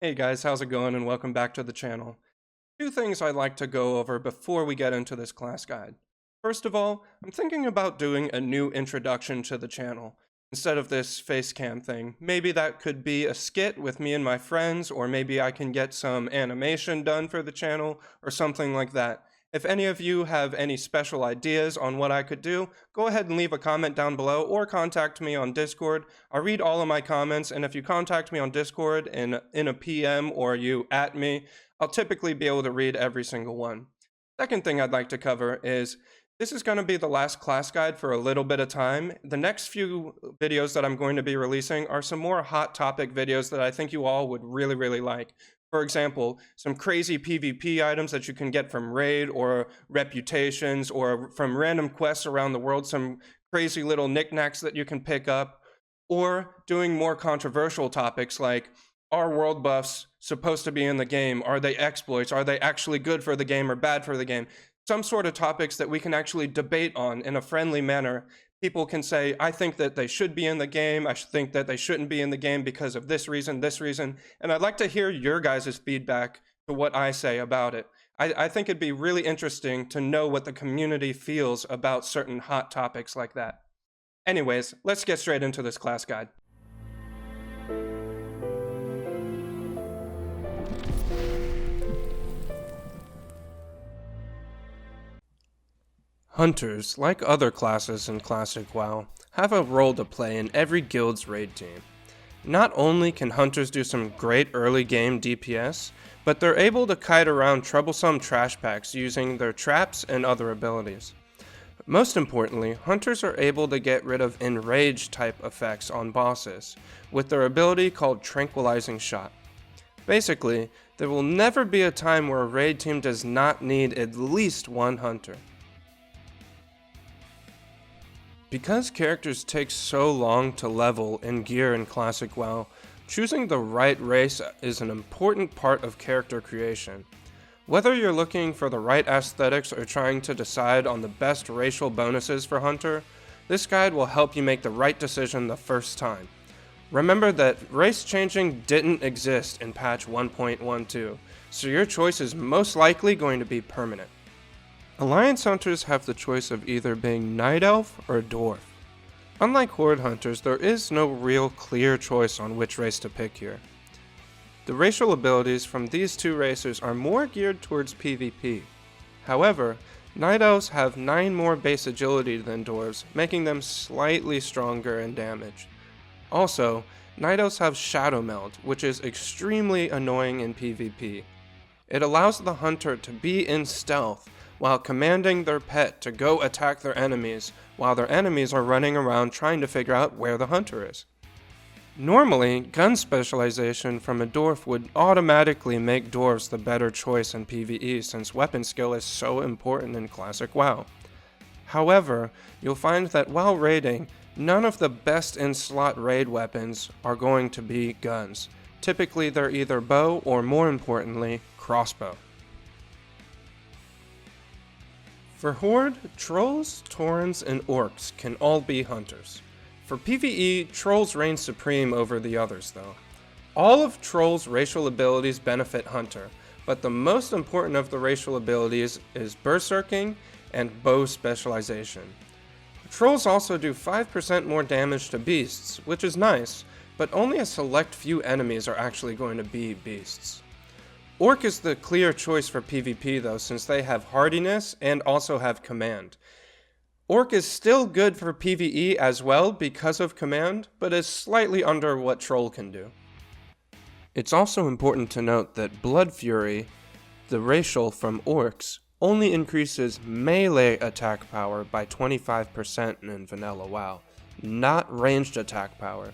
Hey guys, how's it going and welcome back to the channel. Two things I'd like to go over before we get into this class guide. First of all, I'm thinking about doing a new introduction to the channel. Instead of this face cam thing, maybe that could be a skit with me and my friends, or maybe I can get some animation done for the channel, or something like that. If any of you have any special ideas on what I could do, go ahead and leave a comment down below or contact me on Discord. I read all of my comments, and if you contact me on Discord in a PM or you at me, I'll typically be able to read every single one. Second thing I'd like to cover is this is going to be the last class guide for a little bit of time. The next few videos that I'm going to be releasing are some more hot topic videos that I think you all would really like. For example, some crazy PvP items that you can get from raid or reputations or from random quests around the world, some crazy little knickknacks that you can pick up, or doing more controversial topics like, are world buffs supposed to be in the game? Are they exploits? Are they actually good for the game or bad for the game? Some sort of topics that we can actually debate on in a friendly manner. People can say, I think that they should be in the game, I think that they shouldn't be in the game because of this reason, and I'd like to hear your guys' feedback to what I say about it. I think it'd be really interesting to know what the community feels about certain hot topics like that. Anyways, let's get straight into this class guide. Hunters, like other classes in Classic WoW, have a role to play in every guild's raid team. Not only can hunters do some great early game DPS, but they're able to kite around troublesome trash packs using their traps and other abilities. Most importantly, hunters are able to get rid of enrage type effects on bosses, with their ability called Tranquilizing Shot. Basically, there will never be a time where a raid team does not need at least one hunter. Because characters take so long to level and gear in Classic WoW, choosing the right race is an important part of character creation. Whether you're looking for the right aesthetics or trying to decide on the best racial bonuses for Hunter, this guide will help you make the right decision the first time. Remember that race changing didn't exist in patch 1.12, so your choice is most likely going to be permanent. Alliance hunters have the choice of either being Night Elf or Dwarf. Unlike Horde hunters, there is no real clear choice on which race to pick here. The racial abilities from these two races are more geared towards PvP. However, Night Elves have 9 more base agility than Dwarves, making them slightly stronger in damage. Also, Night Elves have Shadow Meld, which is extremely annoying in PvP. It allows the hunter to be in stealth, while commanding their pet to go attack their enemies, while their enemies are running around trying to figure out where the hunter is. Normally, gun specialization from a dwarf would automatically make dwarves the better choice in PvE since weapon skill is so important in Classic WoW. However, you'll find that while raiding, none of the best in-slot raid weapons are going to be guns. Typically they're either bow or, more importantly, crossbow. For Horde, Trolls, Taurens, and Orcs can all be hunters. For PvE, Trolls reign supreme over the others though. All of Trolls' racial abilities benefit Hunter, but the most important of the racial abilities is Berserking and Bow specialization. Trolls also do 5% more damage to beasts, which is nice, but only a select few enemies are actually going to be beasts. Orc is the clear choice for PvP though, since they have hardiness and also have command. Orc is still good for PvE as well because of command, but is slightly under what Troll can do. It's also important to note that Blood Fury, the racial from Orcs, only increases melee attack power by 25% in vanilla WoW, not ranged attack power.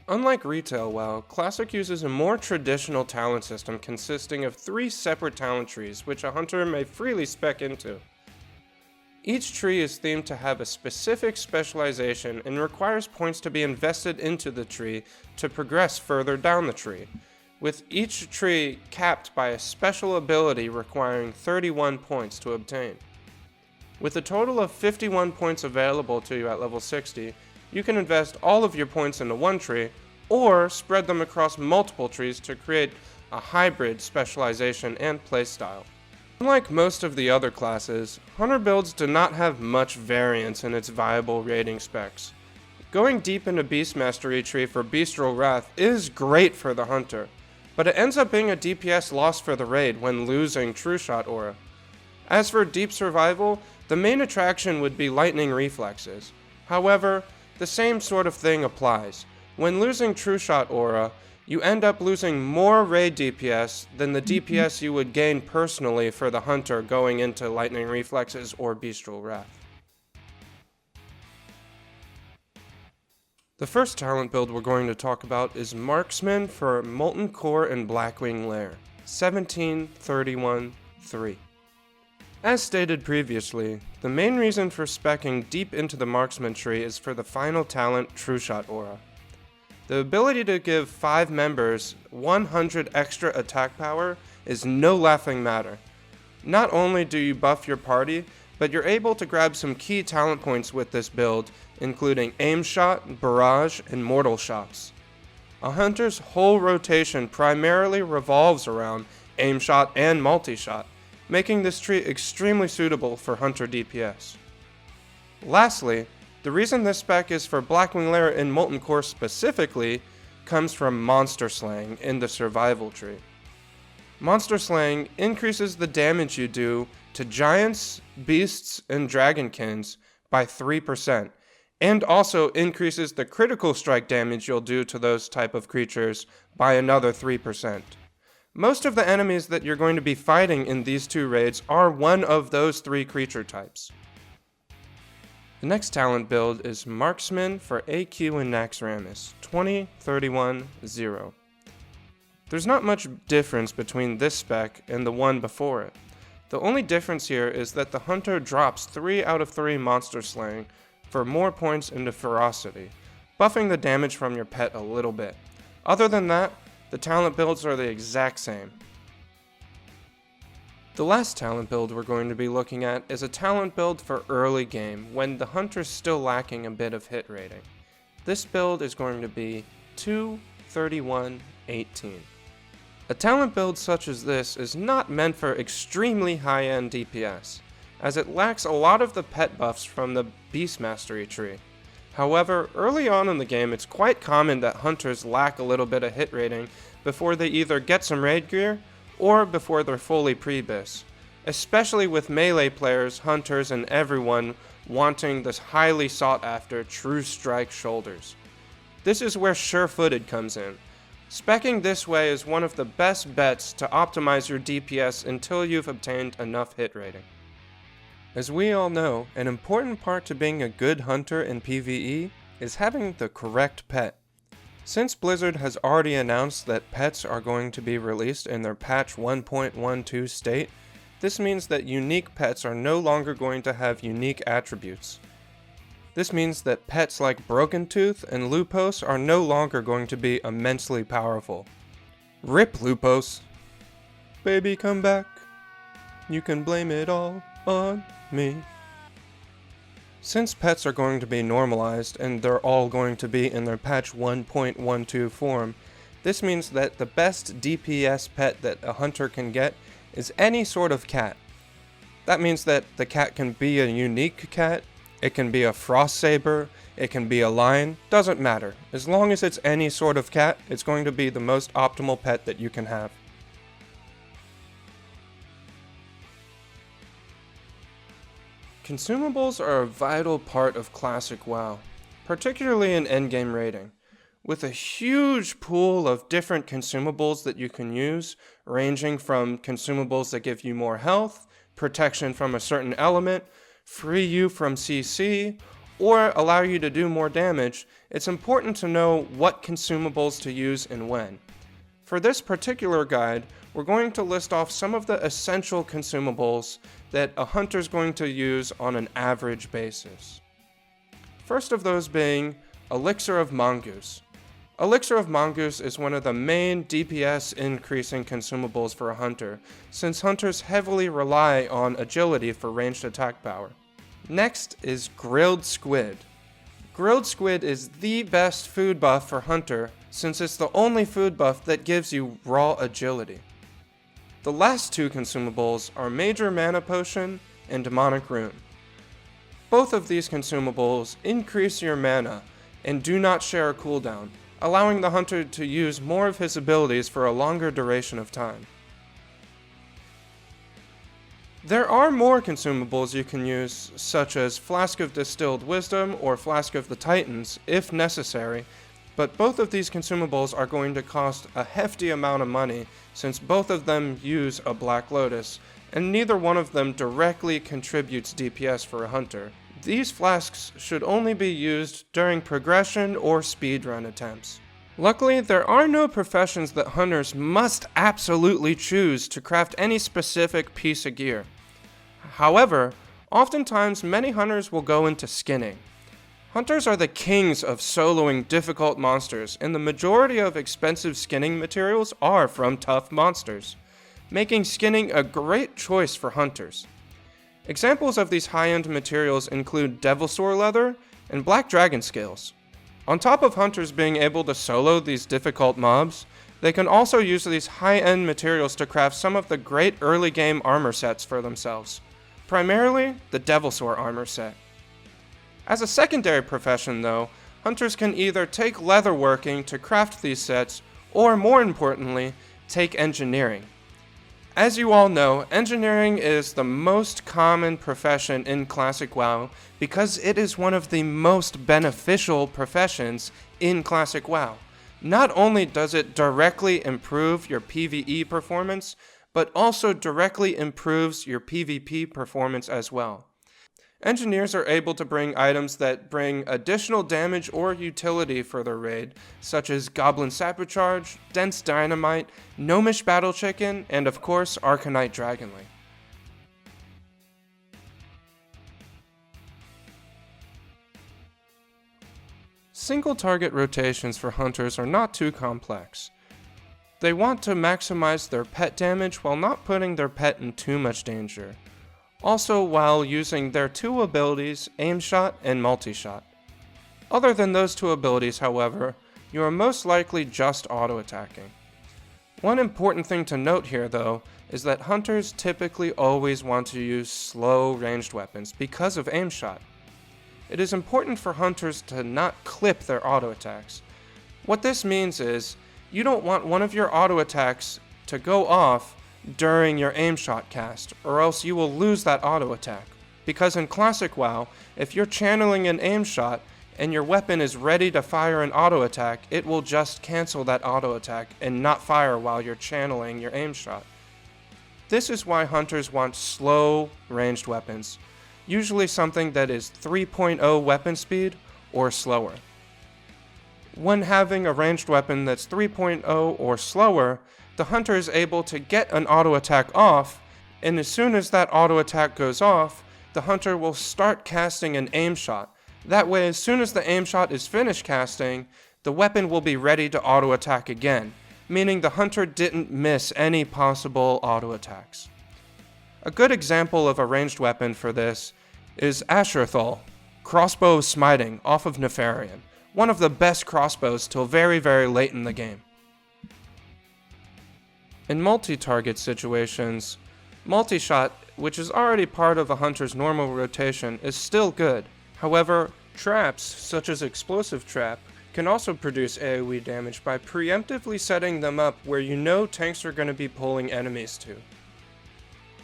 Unlike retail WoW, Classic uses a more traditional talent system consisting of 3 separate talent trees which a hunter may freely spec into. Each tree is themed to have a specific specialization and requires points to be invested into the tree to progress further down the tree, with each tree capped by a special ability requiring 31 points to obtain. With a total of 51 points available to you at level 60, you can invest all of your points into one tree, or spread them across multiple trees to create a hybrid specialization and playstyle. Unlike most of the other classes, Hunter builds do not have much variance in its viable raiding specs. Going deep into Beast Mastery tree for Bestial Wrath is great for the Hunter, but it ends up being a DPS loss for the raid when losing True Shot Aura. As for Deep Survival, the main attraction would be Lightning Reflexes. However, the same sort of thing applies. When losing True Shot Aura, you end up losing more raid DPS than the DPS you would gain personally for the Hunter going into Lightning Reflexes or Bestial Wrath. The first talent build we're going to talk about is Marksman for Molten Core and Blackwing Lair, 17-31-3. As stated previously, the main reason for speccing deep into the Marksman tree is for the final talent True Shot Aura. The ability to give 5 members 100 extra attack power is no laughing matter. Not only do you buff your party, but you're able to grab some key talent points with this build, including Aim Shot, Barrage, and Mortal Shots. A Hunter's whole rotation primarily revolves around Aim Shot and Multi-Shot, making this tree extremely suitable for Hunter DPS. Lastly, the reason this spec is for Blackwing Lair and Molten Core specifically comes from Monster Slaying in the Survival tree. Monster Slaying increases the damage you do to giants, beasts, and dragonkins by 3%, and also increases the critical strike damage you'll do to those type of creatures by another 3%. Most of the enemies that you're going to be fighting in these two raids are one of those 3 creature types. The next talent build is Marksman for AQ and Naxxramas, 20-31-0. There's not much difference between this spec and the one before it. The only difference here is that the Hunter drops 3 out of 3 monster slaying for more points into ferocity, buffing the damage from your pet a little bit. Other than that, the talent builds are the exact same. The last talent build we're going to be looking at is a talent build for early game when the Hunter's still lacking a bit of hit rating. This build is going to be 2-31-18. A talent build such as this is not meant for extremely high-end DPS, as it lacks a lot of the pet buffs from the Beast Mastery tree. However, early on in the game it's quite common that Hunters lack a little bit of hit rating before they either get some raid gear or before they're fully pre-bis, especially with melee players, Hunters, and everyone wanting this highly sought after True Strike shoulders. This is where Sure-Footed comes in. Speccing this way is one of the best bets to optimize your DPS until you've obtained enough hit rating. As we all know, an important part to being a good hunter in PvE is having the correct pet. Since Blizzard has already announced that pets are going to be released in their patch 1.12 state, this means that unique pets are no longer going to have unique attributes. This means that pets like Broken Tooth and Lupos are no longer going to be immensely powerful. RIP Lupos! Baby, come back. You can blame it all on me. Since pets are going to be normalized and they're all going to be in their patch 1.12 form, this means that the best DPS pet that a hunter can get is any sort of cat. That means that the cat can be a unique cat, it can be a frost saber, it can be a lion, doesn't matter. As long as it's any sort of cat, it's going to be the most optimal pet that you can have. Consumables are a vital part of classic WoW, particularly in endgame raiding. With a huge pool of different consumables that you can use, ranging from consumables that give you more health, protection from a certain element, free you from CC, or allow you to do more damage, it's important to know what consumables to use and when. For this particular guide, we're going to list off some of the essential consumables that a hunter's going to use on an average basis. First of those being Elixir of Mongoose. Elixir of Mongoose is one of the main DPS increasing consumables for a hunter, since hunters heavily rely on agility for ranged attack power. Next is Grilled Squid. Grilled squid is the best food buff for Hunter, since it's the only food buff that gives you raw agility. The last two consumables are Major Mana Potion and Demonic Rune. Both of these consumables increase your mana and do not share a cooldown, allowing the Hunter to use more of his abilities for a longer duration of time. There are more consumables you can use, such as Flask of Distilled Wisdom or Flask of the Titans, if necessary, but both of these consumables are going to cost a hefty amount of money since both of them use a Black Lotus, and neither one of them directly contributes DPS for a Hunter. These flasks should only be used during progression or speedrun attempts. Luckily, there are no professions that Hunters must absolutely choose to craft any specific piece of gear. However, oftentimes many Hunters will go into skinning. Hunters are the kings of soloing difficult monsters, and the majority of expensive skinning materials are from tough monsters, making skinning a great choice for Hunters. Examples of these high-end materials include Devilsaur leather and Black Dragon scales. On top of Hunters being able to solo these difficult mobs, they can also use these high-end materials to craft some of the great early game armor sets for themselves, primarily the Devilsaur armor set. As a secondary profession though, Hunters can either take leatherworking to craft these sets, or more importantly, take engineering. As you all know, engineering is the most common profession in Classic WoW because it is one of the most beneficial professions in Classic WoW. Not only does it directly improve your PvE performance, but also directly improves your PvP performance as well. Engineers are able to bring items that bring additional damage or utility for their raid, such as Goblin Sabercharge, Dense Dynamite, Gnomish Battle Chicken, and of course Arcanite Dragonly. Single target rotations for Hunters are not too complex. They want to maximize their pet damage while not putting their pet in too much danger. Also while using their two abilities, Aim Shot and Multi-Shot. Other than those two abilities, however, you are most likely just auto-attacking. One important thing to note here though, is that Hunters typically always want to use slow ranged weapons because of Aim Shot. It is important for Hunters to not clip their auto-attacks. What this means is, you don't want one of your auto-attacks to go off during your aim shot cast, or else you will lose that auto-attack. Because in Classic WoW, if you're channeling an aim shot and your weapon is ready to fire an auto-attack, it will just cancel that auto-attack and not fire while you're channeling your aim shot. This is why Hunters want slow ranged weapons, usually something that is 3.0 weapon speed or slower. When having a ranged weapon that's 3.0 or slower, the Hunter is able to get an auto attack off, and as soon as that auto attack goes off, the Hunter will start casting an aim shot. That way, as soon as the aim shot is finished casting, the weapon will be ready to auto attack again, meaning the Hunter didn't miss any possible auto attacks. A good example of a ranged weapon for this is Ashurthal, Crossbow Smiting off of Nefarian. One of the best crossbows till very, very late in the game. In multi-target situations, multi-shot, which is already part of a Hunter's normal rotation, is still good. However, traps, such as Explosive Trap, can also produce AoE damage by preemptively setting them up where you know tanks are going to be pulling enemies to.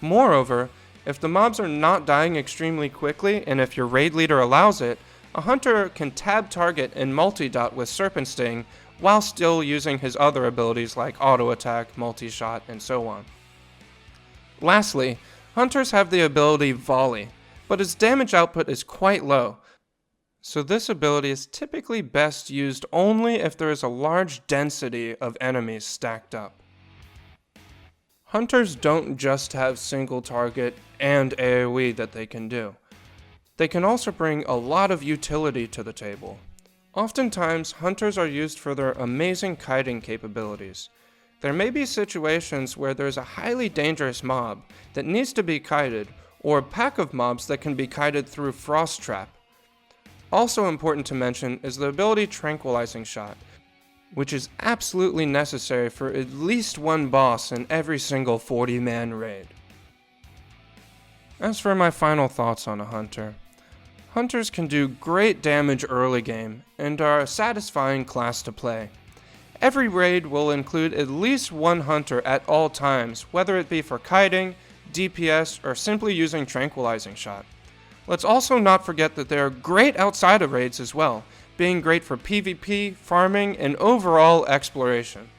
Moreover, if the mobs are not dying extremely quickly, and if your raid leader allows it, a Hunter can tab target and multi-dot with Serpent Sting while still using his other abilities like auto attack, multi-shot, and so on. Lastly, Hunters have the ability Volley, but its damage output is quite low, so this ability is typically best used only if there is a large density of enemies stacked up. Hunters don't just have single target and AoE that they can do. They can also bring a lot of utility to the table. Oftentimes, Hunters are used for their amazing kiting capabilities. There may be situations where there's a highly dangerous mob that needs to be kited, or a pack of mobs that can be kited through Frost Trap. Also important to mention is the ability Tranquilizing Shot, which is absolutely necessary for at least one boss in every single 40-man raid. As for my final thoughts on a hunter, hunters can do great damage early game and are a satisfying class to play. Every raid will include at least one hunter at all times, whether it be for kiting, DPS, or simply using Tranquilizing Shot. Let's also not forget that they are great outside of raids as well, being great for PvP, farming, and overall exploration.